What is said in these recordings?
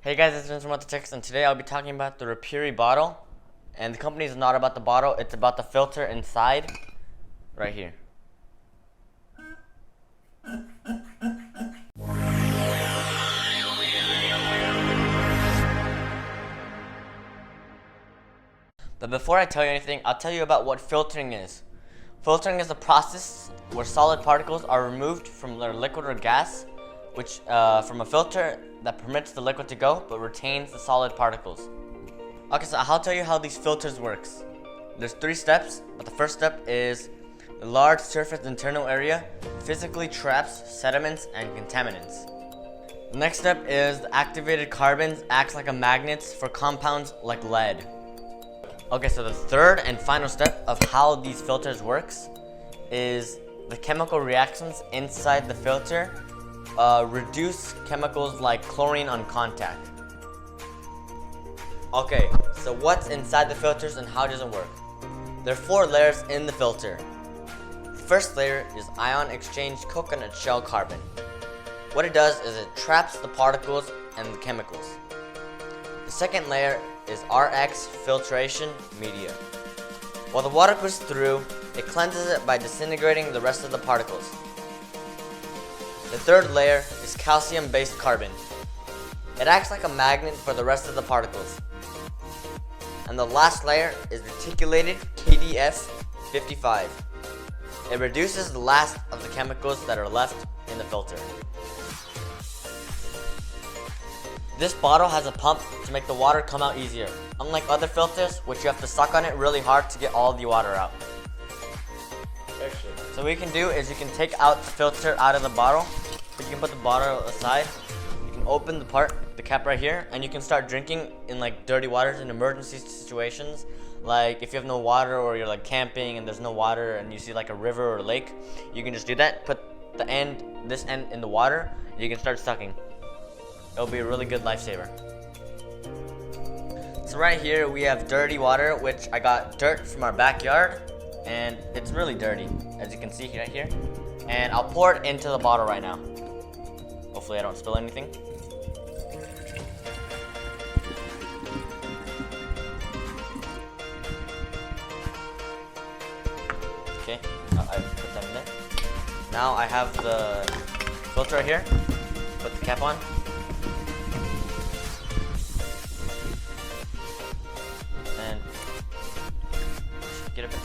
Hey guys, it's Vince from What the Text, and today I'll be talking about the Rapiri bottle. And the company is not about the bottle, it's about the filter inside, right here. But before I tell you anything, I'll tell you about what filtering is. Filtering is a process where solid particles are removed from their liquid or gas, which from a filter that permits the liquid to go but retains the solid particles. Okay, so I'll tell you how these filters works. There's 3 steps, but the first step is the large surface internal area physically traps sediments and contaminants. The next step is the activated carbons acts like a magnets for compounds like lead. Okay, so the third and final step of how these filters works is the chemical reactions inside the filter reduce chemicals like chlorine on contact. Okay, so what's inside the filters and how does it work? There are 4 layers in the filter. The first layer is ion exchange coconut shell carbon. What it does is it traps the particles and the chemicals. The second layer is RX filtration media. While the water goes through, it cleanses it by disintegrating the rest of the particles. The third layer is calcium-based carbon. It acts like a magnet for the rest of the particles. And the last layer is reticulated KDF55. It reduces the last of the chemicals that are left in the filter. This bottle has a pump to make the water come out easier, unlike other filters which you have to suck on it really hard to get all the water out. So what you can do is you can take out the filter out of the bottle, but you can put the bottle aside. You can open the cap right here, and you can start drinking in like dirty waters in emergency situations. Like if you have no water or you're like camping and there's no water and you see like a river or a lake, you can just do that, put this end in the water, and you can start sucking. It'll be a really good lifesaver. So right here we have dirty water, which I got dirt from our backyard. And it's really dirty, as you can see right here. And I'll pour it into the bottle right now. Hopefully I don't spill anything. Okay, I put that in there. Now I have the filter right here. Put the cap on. And get it back.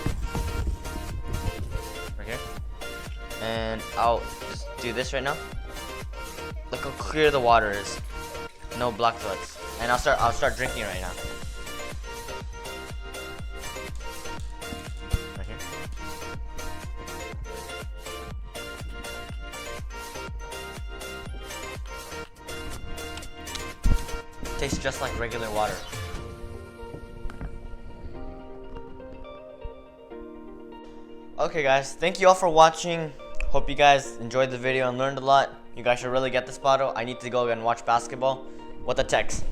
And I'll just do this right now. Look how clear the water is. No black floods. And I'll start drinking right now. Right here. Tastes just like regular water. Okay guys, thank you all for watching. Hope you guys enjoyed the video and learned a lot. You guys should really get this bottle. I need to go and watch basketball. What the text?